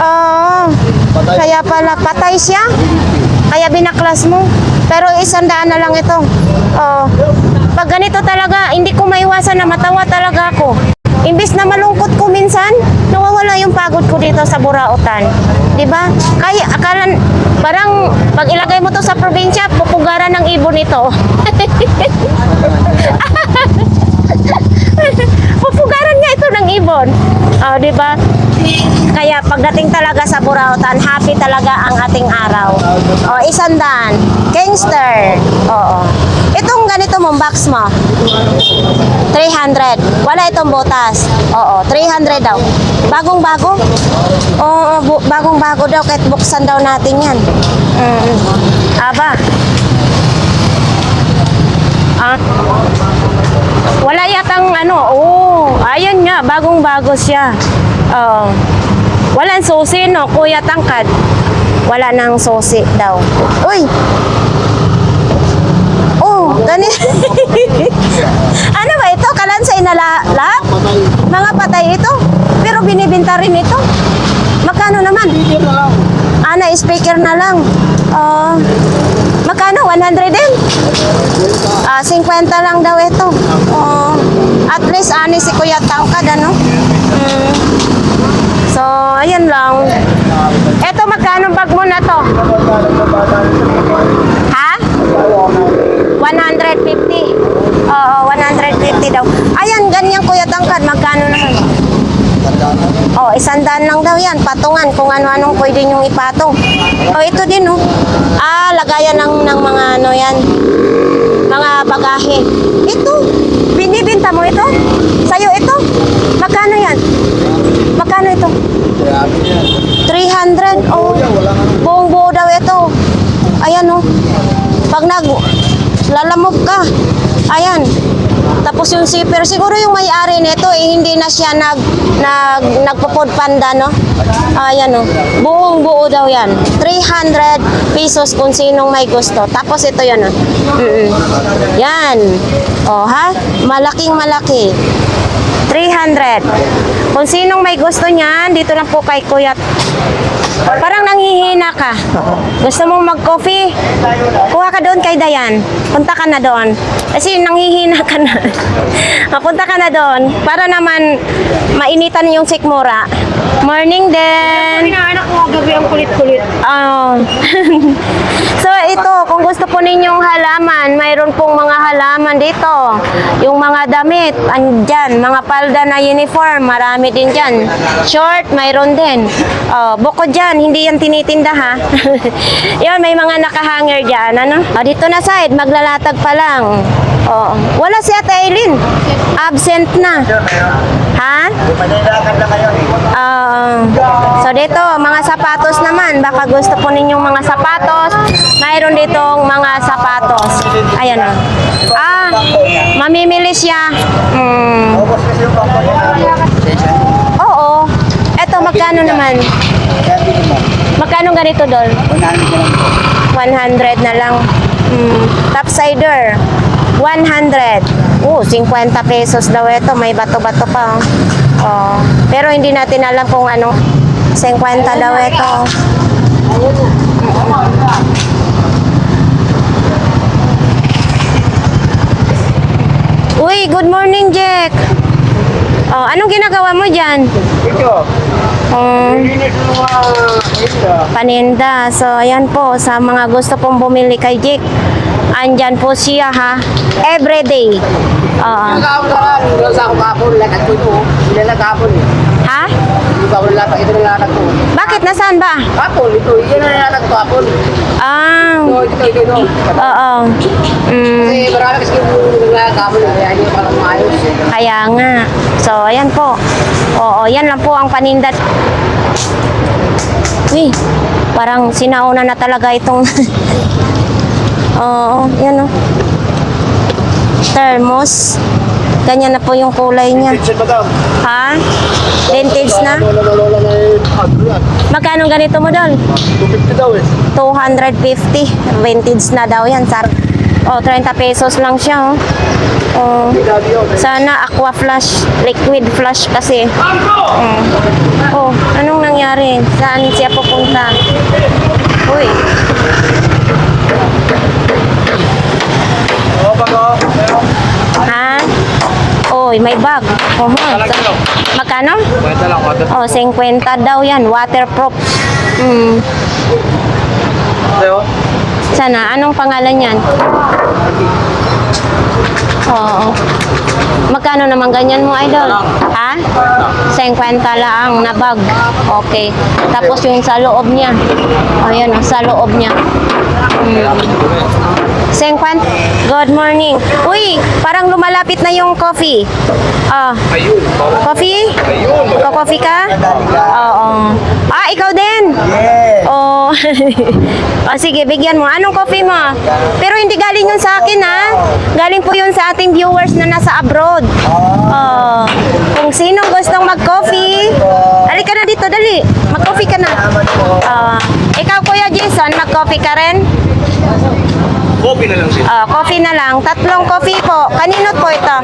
Oo. Kaya pala, patay siya. Kaya binaklas mo. Pero 100 na lang ito. Oo. Pag ganito talaga, hindi ko maiwasan na matawa talaga ako. Imbis na malungkot ko minsan, nawawala yung pagod ko dito sa Burautan. 'Di ba? Kaya akalan parang pag ilagay mo to sa probinsya, pupugaran ng ibon ito. Pupugaran nga ito ng ibon. 'Di ba? Kaya pagdating talaga sa Burautan, happy talaga ang ating araw. 100. Kingster. Oo. Itong ganito mong box mo. 300. Wala itong butas. Oo, 300 daw. Bagong-bago? Oo, bagong-bago daw. Kahit buksan daw natin yan. Aba. Wala yatang ano. Ayan nga. Bagong-bago siya. Oo. Walang susi, no? Kuya Tangkad. Wala nang susi daw. Uy! Ganito. Ano ba ito? Kalansay na lahat? Mga patay ito. Pero binibinta rin ito. Magkano naman? Speaker na lang. Magkano? 100 din? 50 lang daw ito. At least ani si Kuya Tangkad, ano? So, ayan lang. Ito, magkano bag mo na to? Ha? 150. Oo, 150 daw. Ayan, ganyan Kuya Tangkad. Magkano naman? 100 lang daw yan. Patungan kung ano-anong pwede nyong ipatong. Ito din, oh. Lagayan ng mga ano yan. Mga bagahe. Ito. Binibinta mo ito? Sa'yo ito? Magkano yan? Magkano ito? 300. Buong buo daw ito. Ayan, oh. Pag lalamog ka, ayan, Tapos yung zipper, siguro yung may-ari nito, hindi na siya nagpo-food panda, no? Ayan, oh. Buong buo daw yan. 300 pesos kung sinong may gusto. Tapos ito yan, oh. Yan. Oh, ha? Malaking malaki. 300. Kung sinong may gusto niyan, dito lang po kay Kuya. Parang nanghihina ka. Gusto mong mag-coffee? Kuha ka doon kay Dayan. Punta ka na doon. Kasi nanghihina ka na. Punta ka na doon para naman mainitan yung sikmura. Morning din. Pinaanak ko gabi ang kulit-kulit. Oh. So ito, kung gusto po ninyong halaman, mayroon pong mga halaman dito. Yung mga damit, andyan. Mga palda na uniform, marami din dyan. Short, mayroon din. Oh, bukod dyan, hindi yan tinitinda ha. Yun, may mga nakahanger dyan. Ano? Oh, dito na side, maglalatag pa lang. Oh. Wala si Ate Aileen. Absent na. Ha? So dito, mga sapatos naman. Baka gusto po ninyong mga sapatos. Mayroon ditong mga sapatos. Ayan o. Mamimili siya. Oo. Eto, magkano naman? Magkano ganito, Dol? 100 na lang. Top cider. 100. 50 pesos daw ito. May bato-bato pa. Oh. Pero hindi natin alam kung anong 50 daw ito. Uy, good morning, Jack. Oh, anong ginagawa mo dyan? Ito. Paninda. So, ayan po, sa mga gusto pong bumili kay Jack, andyan po siya ha. Everyday. Oo. Nagkakapon ka lang. Hindi sa ako kapon. Lakat ko ito. Hindi na kapon. Ha? Hindi ba ako latak? Ito na latak ko. Bakit? Nasaan ba? Kapon. Ito. Yan na latak ko kapon. Ito. Oo. Kasi marami kasi yung kapon. Kaya hindi pa lang maayos. Kaya nga. So, ayan po. Oo, yan lang po ang panindat. Uy, parang sinauna na talaga itong... Oo, yan o. Thermos. Ganyan na po yung kulay niya. Ha? Vintage na? Magkano ganito mo doon? 250 daw eh. 250. Vintage na daw yan. 30 pesos lang siya. Oh. Sana aqua flash, liquid flash kasi. Oh, anong nangyari? Saan siya pupunta? Uy. Ha? Oy, may bag. Magkano? Oh, 50 daw yan. Waterproof. Sana, anong pangalan yan? Oo. Magkano naman ganyan mo, Idol? Ha? 50 lang na bag. Okay. Tapos yung sa loob niya. O, yan o, sa loob niya. 50. Good morning. Uy, parang lumalapit na yung coffee. Coffee? Coffee ka? Oo. Ikaw din? Yes. Oh. Sige, bigyan mo. Anong coffee mo? Pero hindi galing yun sa akin, ha? Galing po yun sa ating viewers na nasa abroad. Kung sinong gustong mag-coffee, halika na dito, dali. Mag-coffee ka na. Ikaw, Kuya Jason, mag-coffee ka rin? Coffee na lang siya. Coffee na lang. 3 coffee po. Kanino po ito?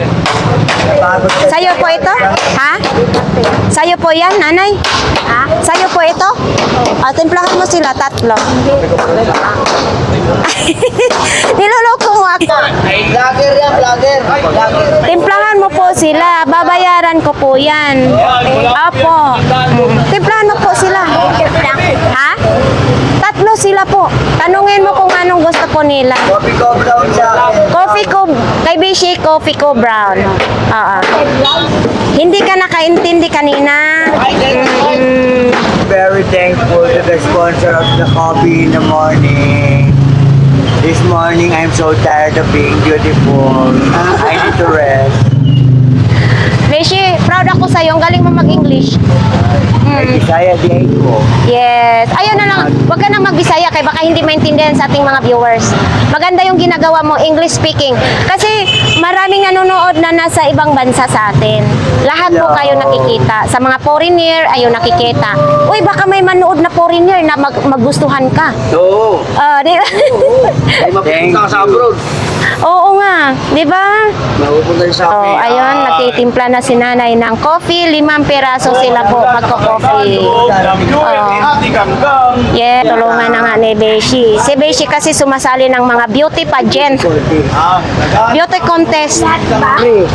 Sa'yo po ito? Ha? Sa'yo po yan, nanay? Ha? Sa'yo po ito? Timplahan mo sila, 3. Niloloko mo ako. Vlogger yan, vlogger. Timplahan mo po sila. Babayaran ko po yan. Opo. Timplahan mo po sila. Ha? 3 sila po. Tanungin mo kung anong gusto po nila. Coffee ko brown sa akin. Coffee ko, kay Bishi, coffee ko brown. Hindi ka nakaintindi kanina. Very thankful to the sponsor of the coffee in the morning. This morning, I'm so tired of being beautiful. I need to rest. Bishi, proud ako sa'yo. Ang galing mo mag-English. Bisaya di ko. Yes. Ayun na lang. Huwag ka nang mag-Bisaya kay baka hindi maintindihan sa ating mga viewers. Maganda yung ginagawa mo, English speaking. Kasi maraming nanonood na nasa ibang bansa sa atin. Lahat po kayo nakikita. Sa mga foreigner, ayun nakikita. Uy, baka may manood na foreigner na magustuhan ka. Oo. Di ba? Ay, mapupunta ka sa abroad. Oo nga, di ba? Mapupunta sa Oh, ayun, nagtitimpla na si nanay ng coffee. 5 piraso sila po magko-coffee. Yeah, tulungan na nga ni Beshi. Si Beshi kasi sumasali ng mga beauty pageant. Beauty contest.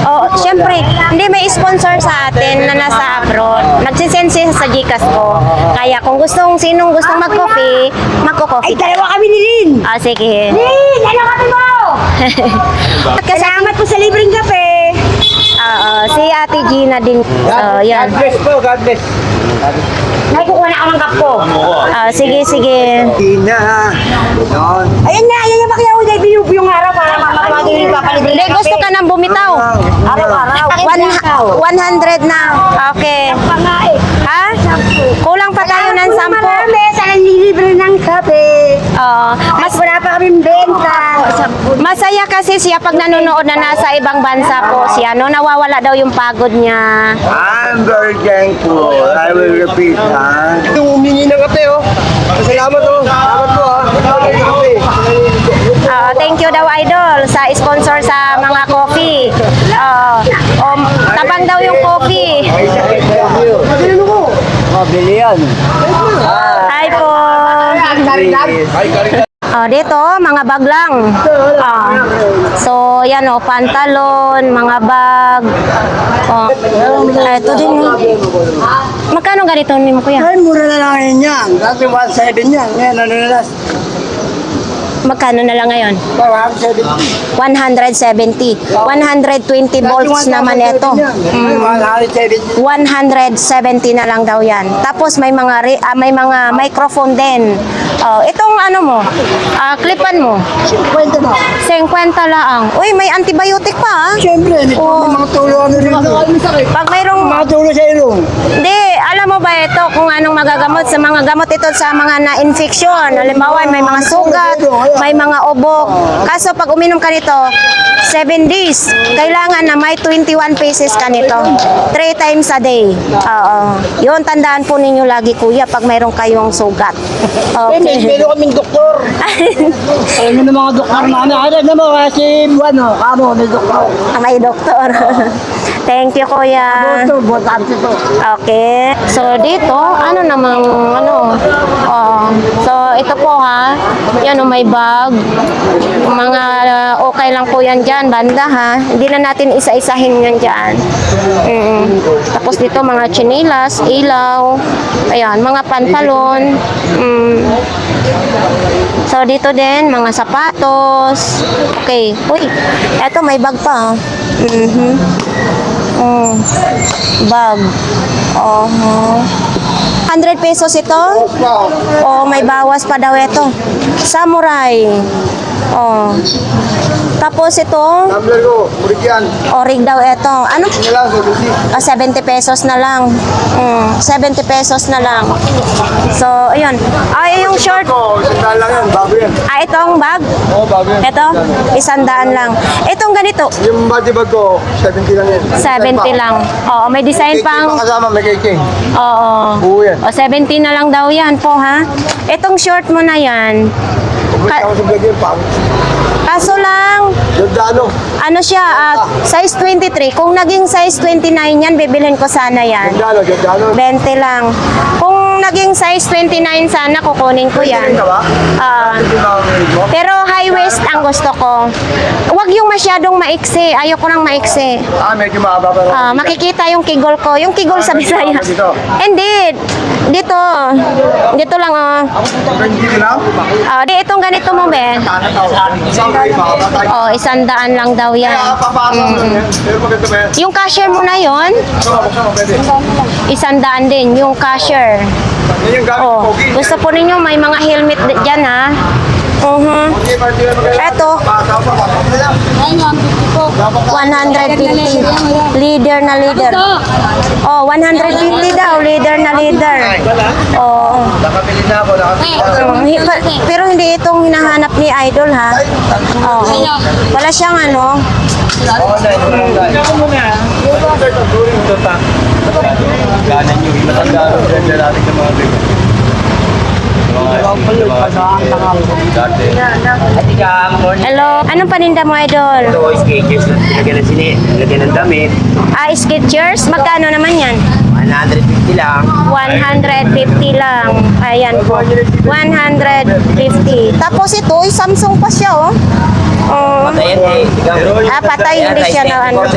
Oh, syempre, hindi may sponsor sa atin na nasa abroad. Nagsisend siya sa Gcash ko. Kaya kung sinong gustong mag-coffee, magko-coffee. Ay, dalawa kami ni Lin. Ah, sige. Lin, ano kami mo? Salamat po sa libreng kape. Si Ate Gina din. Yan. God bless po, God bless. May kukuha na ako ng kapo. Sige, sige. Ina. Yun. Ayan na, ayan yung bakyaw. Dahil binubo yung araw para mamamagin yung papalibre. Hindi, gusto ka nang bumitaw. Araw-araw. 100 na. Okay. Pa nga eh. Ha? Kulang pa tayo ng 10. Marami sa nililibre ng kape. Mas wala pa kaming benta. Masaya kasi siya pag nanonood na nasa ibang bansa po siya. No, nawawala daw yung pagod niya. I'm very thankful. I will repeat, ha? Yung humingi ng kape, oh. Salamat, oh. Salamat po, ha. Thank you daw, Idol, sa sponsor sa mga coffee. Tabang daw yung coffee. Mabili yan. Hi po. Dito, mga bag lang. So, yan o, pantalon, mga bag. Ito din. Magkano ganito ni mo, kuya? Ay, mura na lang yan. Dati 1.7 yan. Ngayon, ano na lang? Magkano na lang ngayon? 170. 170. 120 volts naman ito. 170. 170 na lang daw yan. Tapos may mga may mga microphone din. Itong ano mo, clipan mo. 50 ba? 50 lang. Uy, may antibiotic pa ah. Siyempre, may mga tulo ano rin. Pag mayroong Mga tulo sa ilong. Hindi, alam mo ba ito kung anong magagamot sa mga gamot ito sa mga na-infection. Halimbawa, may mga sugat, may mga obok. Kaso pag uminom ka nito, 7 days, kailangan na may 21 pieces ka nito. 3 times a day. Oo. Yun, tandaan po ninyo lagi kuya pag mayroong kayong sugat. Okay. Meron kaming doktor. Alam mo ng mga doktor namin. Alam mo kasi ano, kamo may doktor. May doktor. Thank you kuya. Doktor, botante to. Okay. So dito, ano namang so ito po ha. Yan may bag. Mga okay lang po yan dyan, banda ha. Hindi na natin isa-isahin yan dyan. Tapos dito mga chinilas, ilaw. Ayan, mga pantalon. So dito din mga sapatos. Okay. Uy, eto may bag pa. Bag. 100 pesos ito? May bawas pa daw ito. Samurai. Tapos ito, Tumbler ko, Murikian. orig daw ito. Ano? Ano lang, 70. 70 pesos na lang. 70 pesos na lang. So, ayun. Yung short. Ko, sandal lang yan, bago yan. Itong bag. Oo, bago yan. Ito, 100 lang. Itong ganito, Yung body bag ko, 70 lang yan. 70 lang. Oo, may design pang... May kasama, may cake. Oo. Oo yan. 70 na lang daw yan po, ha? Itong short mo na yan. Pumunta ako sa vlog yun, pa. Kaso lang, Jordano. ano siya, size 23. Kung naging size 29 yan, bibilhin ko sana yan. Jordano. 20 lang. Kung naging size 29 sana, kukunin ko yan. Ka ba? Pero high waist ang gusto ko. Huwag yung masyadong maiksi. Ayoko nang maiksi. Medyo mahaba pa. Makikita yung kigol ko. Yung kigol sa Bisaya. dito? Hindi. Dito. Dito lang, Dito lang? Di, itong ganito mo, be. Oh, 100 lang daw yan. Papasok mo yan. Pero maganda ba yan? Yung cashier mo na yon, Buksan mo, pwede. 100 din. Yung cashier. Yan yung gamit Oh, ko, Pogi. gusto po ninyo may mga helmet dyan, ha? Okay, party na maganda. Eto. Pasok pa, pasok na lang. Ayun, 150 po. 150. Leader na leader. Oh, 150 daw. Leader na leader. Oo. Nakabili na ako, Pero hindi itong hinahanap ni Idol, ha? Oo. Wala siyang ano. Oo, Ganan nyo, matanda rin dyan natin ng mga bigyan. Dati. Hello. Anong paninda mo, Idol? Ito, sketches na nilagyan ng sini, nilagyan ng damit. Skechers? Magkano naman yan? 150 lang. 150 lang. Ayan po. 150. Tapos ito, Samsung pa siya, oh. Oh. Patayan eh. Patay, hindi siya na ano.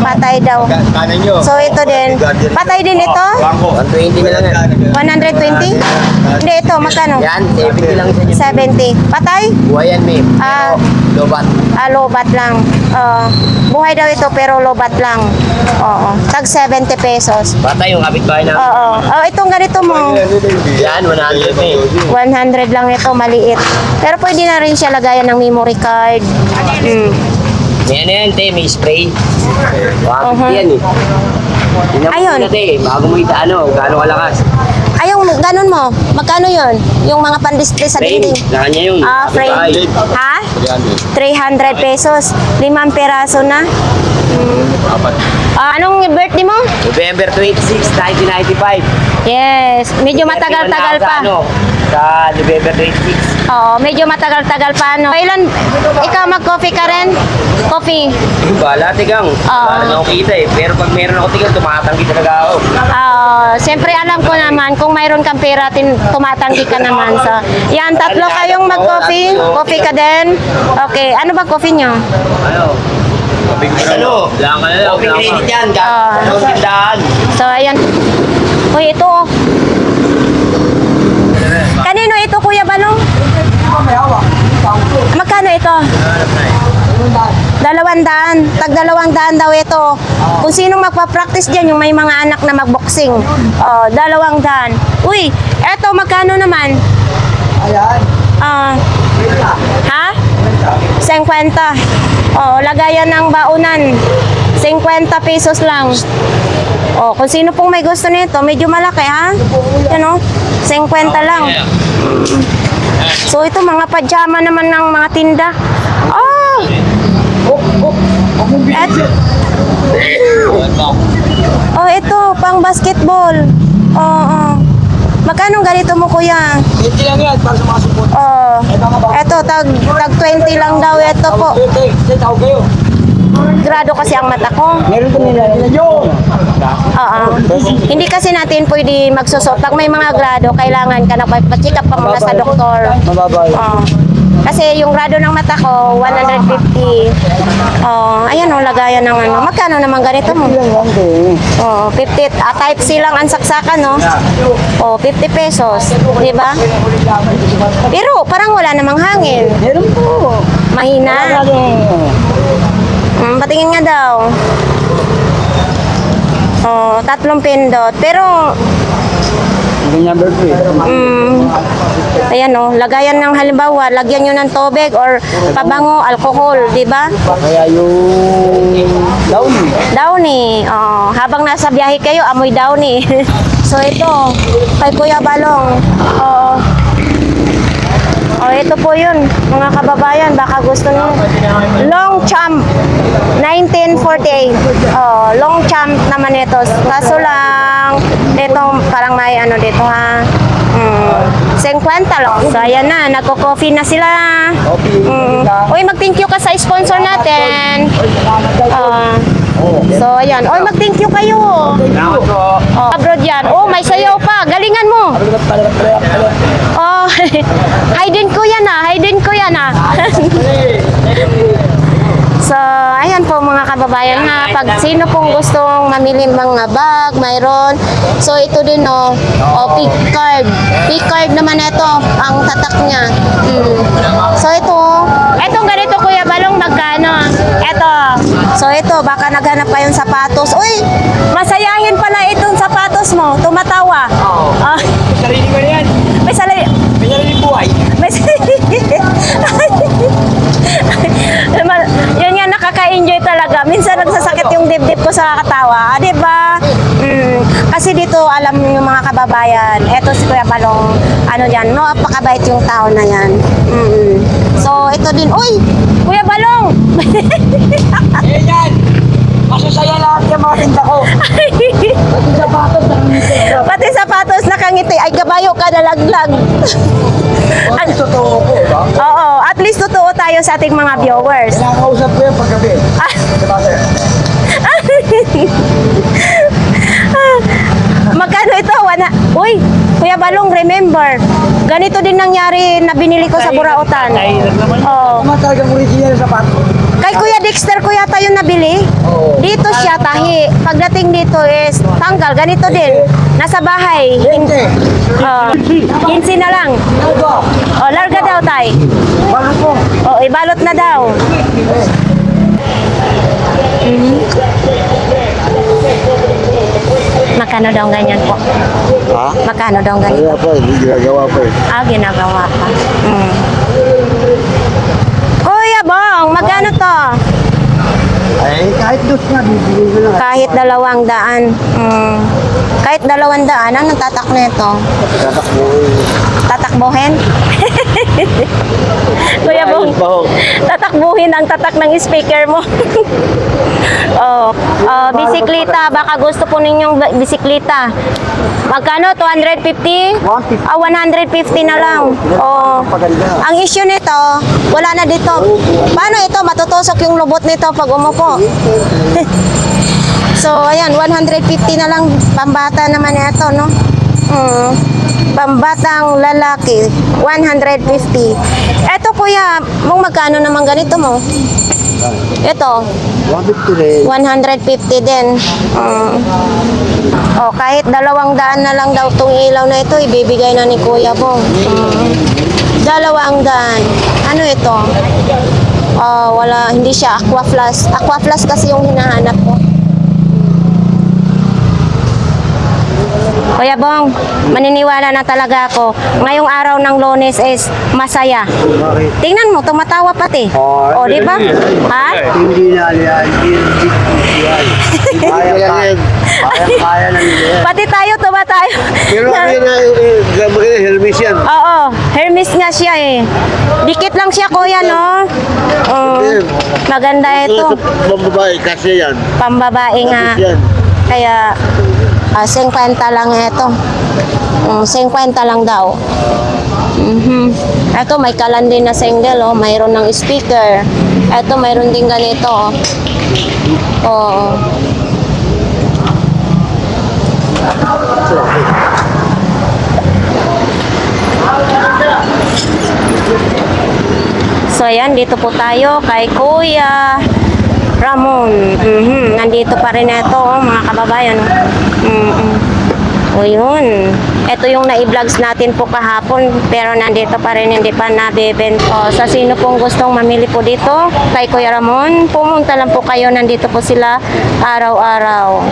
Patay daw. Kanan nyo. So ito din. Patay din ito? 120 na lang yan. 120? Hindi, ito. Magkano? Yan, 70 lang sa inyo. 70. Patay? Buhay yan, may. Ah. Lobat. Lobat lang. Buhay daw ito pero lobat lang. Oo. Tag 70 pesos. Patay yung kapitbahay na. Oo. Itong ganito mo. Yan, 100 eh. 100 lang ito, maliit. Pero pwede na rin siya lagayan ng memory card. Yan yan, te, may spray. 150 Uh-huh. yan eh. Tingnan mo Ayun. muna, te, bago mo gaano kalakas. Yung ganun mo. Magkano yon? Yung mga pan-display sa Frame, dinding. sa kanya yung Frame. Ha? 300 pesos. 5 peraso na. Anong birthday mo? November 26, 1995. Yes. Medyo matagal-tagal pa. Sa November 26. Oo, medyo matagal-tagal pa. Ano. Kailan ikaw mag-coffee ka rin? Coffee. Bala, tigang. Wala na akong kita eh. Pero pag meron ako tigang, tumatanggi talaga ako. Siyempre alam ko naman kung mayroon kang pera, tumatanggi ka naman. So, yan, tatlo kayong mag-coffee. Coffee ka din. Okay, ano ba coffee nyo? Ano? Ano? Lang ka na lang. Open credit yan. Anong tindahan? So, ayan. Uy, ito oh. Kanino ito, Kuya Balong? Magkano ito? 200. Tag 200 daw ito. Kung sinong magpa-practice dyan, yung may mga anak na mag-boxing. 200. Uy, eto, magkano naman? Ayan. Ha? 50. Lagayan ng baunan. 50 pesos lang. Kung sino pong may gusto nito, medyo malaki ha? Yan 50 lang. So ito mga pajama naman ng mga tinda. Ito pang basketball. Magkano ganito mo, kuya? 20 lang yan para sa mga support. Ito tag 20 lang daw ito po. Tawag kayo. Grado kasi ang mata ko. Meron din nila yun. Hindi kasi natin pwede magsusot. Pag may mga grado, kailangan ka na pa-check up pa muna sa doktor. Mababa yun. Kasi yung grado ng mata ko, 150. Ayan lagayan ng ano. Magkano naman ganito mo? 50. Type C lang ang saksakan, no? 50 pesos. Di ba? Pero parang wala namang hangin. Meron po. Mahina. Patingin nga daw. 3 pindot. Pero, Number 3. ayan lagayan ng halimbawa, lagyan nyo ng tubig or pabango, alcohol, di ba? Kaya yung downy. Downy. Habang nasa biyahe kayo, amoy downy. So, ito, kay Kuya Balong. Ito po yun, mga kababayan, baka gusto nyo. Long Champ, 1948. Long Champ naman ito. Kaso lang, ito parang may ano dito ha. 50 lang. So, ayan na, nagko-coffee na sila. Uy, mag-thank you ka sa sponsor natin. So, ayan. Uy, mag-thank you kayo. Abroad yan. May sayaw pa. Galingan mo. Hidden ko yan ah. Hidden ko yan ah. So, ayan po mga kababayan na pag sino pong gustong mamili mga bag, mayroon. So, ito din pick card. Pick card naman ito, ang tatak niya. So, etong ganito Kuya Balong, magkano? So, ito, baka naghanap kayong sapatos. Uy, masayahin pala itong sapatos mo. Tumatawa. Sarili ko na yan. May sarili. May sarili buhay. May sarili. sa katawa, di ba? Kasi dito, alam niyo yung mga kababayan, eto si Kuya Balong, ano yan, napakabait yung tao na yan. So, ito din, uy, Kuya Balong! Eh yan! Masasaya lahat yung mga tinda ko. Pati sapatos nakangiti, ay gabayo ka nalaglag. Bakit totoo ko, ba? Oo, at least totoo tayo sa ating mga viewers. Nakakausap ko yan paggabi. Diba, sir? Magkano ito? Uy, Kuya Balong, remember, ganito din nangyari na binili ko sa Burautan. Oo. Tama talagang original sa pato. Kay Kuya Dexter ko yata yung nabili. Dito siya tahi. Pagdating dito is tanggal. Ganito din. Nasa bahay. Hindi. 15 na lang. O, larga daw tay. Bakit po? O, ibalot na daw. Magkano daw ganyan po? Ha? Magkano daw ganyan? Kaya pa, hindi ginagawa pa eh. Ginagawa pa. Kuya Bong, magkano to? Ay, kahit dos nga, bibigyan ko lang. Kahit 200. Kahit 200, anong tatak nito? Tatakbo Tatakbuhin? Kuya Bong, tatakbuhin ang tatak ng speaker mo. Bisikleta, baka gusto po ninyong bisikleta. Magkano? 250? 150 na lang. Ang issue nito, wala na dito. Paano ito? Matutusok yung lubot nito pag umupo. So, ayan, 150 na lang. Pambata naman ito, no? Pambatang lalaki, 150. Eto kuya, mong magkano naman ganito mo? Ito, 150 rin. 150 din. Kahit 200 na lang daw tong ilaw na ito, ibibigay na ni Kuya Bong. 200. Ano ito? Wala, hindi siya aqua flash. Aqua flash kasi yung hinahanap ko. Kuya Bong, maniniwala na talaga ako. Ngayong araw ng Lunes is masaya. Bakit? Tingnan mo, tumatawa pati. O, di ba? Ha? Hindi na yan. Kaya na nila yan. Pati tayo, tumatayo. Pero Hermes yan. Oo, Hermes nga siya eh. Dikit lang siya, kuya, no? Maganda ito. Pambabae kasi yan. Pambabae nga. Yan. Kaya, 50 lang ito. 50 lang daw. Ito, may kalan din na single, oh. Mayroon ng speaker. Ito, mayroon din ganito, oh. Oo. So, ayan, dito po tayo kay Kuya Ramon. Nandito pa rin ito, oh, mga kababayan. O yun. Ito yung na-vlogs natin po kahapon, pero nandito pa rin, hindi pa nabibenta. Sa sino pong gustong mamili po dito kay Kuya Ramon, pumunta lang po kayo. Nandito po sila araw-araw.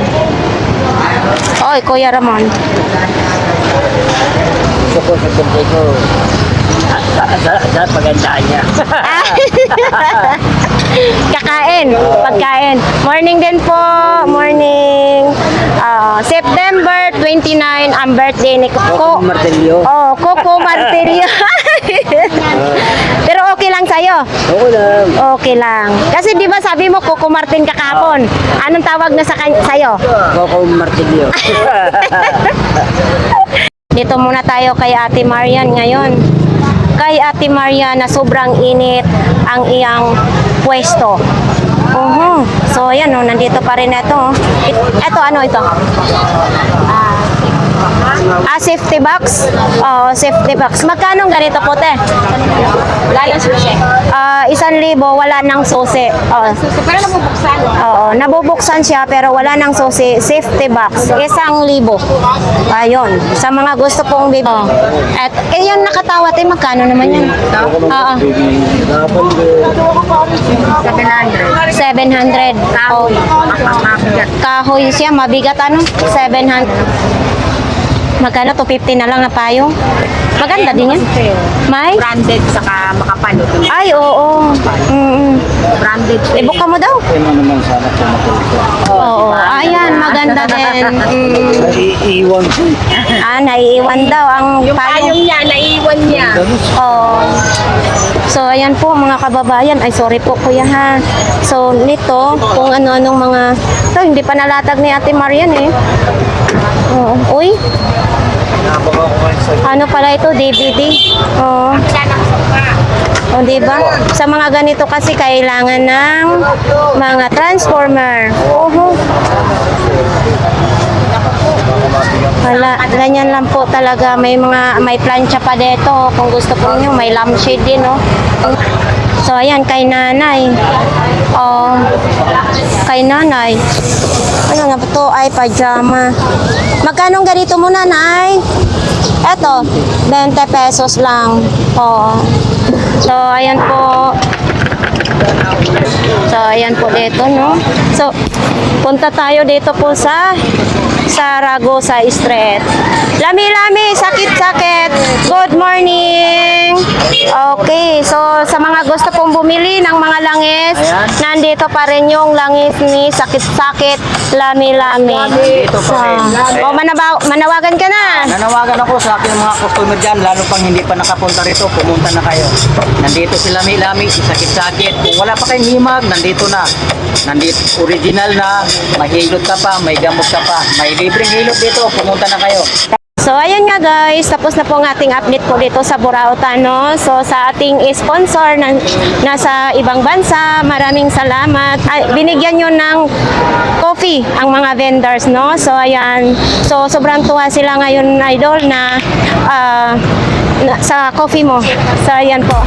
Oy, Kuya Ramon. Gusto ko sa kumpay ko. Sa pagandaan niya. Kakain, pagkain. Morning din po, morning. September 29, ang birthday ni Coco. Martelio. Coco Martelio. Pero okay lang sa'yo? Oo lang. Okay lang. Kasi di ba sabi mo Coco Martin kakapon? Anong tawag na sa'yo? Coco Martelio. Dito muna tayo kay Ate Marian ngayon. Kay Ate Maria na sobrang init ang iyang pwesto. So, ayan, oh, nandito pa rin ito. Ito, ano ito? Safety box? Safety box. Magkano ganito po, te? Wala lang susi. 1,000, wala nang susi. Pero nabubuksan. Oo, nabubuksan siya pero wala nang susi. Safety box, 1,000. Ayun, sa mga gusto pong bibo. At yung nakatawat eh, magkano naman yan? Oo. 700. Oh. Kahoy siya, mabigat ano? 700. Magkano? 250 na lang na payong. Maganda din yan. May? Branded saka makapal. Ay, oo. Branded Ibuka mo daw. Ano naman sana kung matulog. Oo, ayan, maganda din. Iiwan ko. Naiiwan daw ang payong. niya, naiwan niya. Oo. So, ayan po mga kababayan. Ay, sorry po kuya ha. So, nito, kung ano-anong mga... Ito, hindi pa nalatag ni Ate Marian eh. Oo. Uy, ano pala ito? DVD. Oo. O, diba? Sa mga ganito kasi kailangan ng mga transformer. Oho. Wala, ganyan lang po talaga. May plancha pa dito. Kung gusto po nyo, may lampshade din, no? So, ayan, kay nanay. Oh, kay nanay. Ano na to? Ay, pajama. Magkano ganito mo, nanay? Eto, 20 pesos lang. Oo. So, ayan po. So, ayan po dito, no? So, punta tayo dito po sa Ragusa Street. Lami-lami, sakit-sakit. Good morning. Okay, so sa mga gusto pong bumili ng mga langis, nandito pa rin yung langis ni sakit-sakit, lami-lami. Nandito pa rin. O, manawagan ka na. Nanawagan ako sa aking mga customer dyan, lalo pang hindi pa nakapunta rito, pumunta na kayo. Nandito si Lami-Lami, si Sakit-Sakit. Kung wala pa kayong himag, nandito na. Nandito, original na, may hilot ka pa, may gamot ka pa, may libreng hilot dito, pumunta na kayo. So, ayan nga guys, tapos na po ang ating update po dito sa Burautan, no? So, sa ating sponsor na nasa ibang bansa, maraming salamat. Ay, binigyan nyo ng coffee ang mga vendors, no? So, ayan. So, sobrang tuwa sila ngayon, idol, na sa coffee mo. So, ayan po.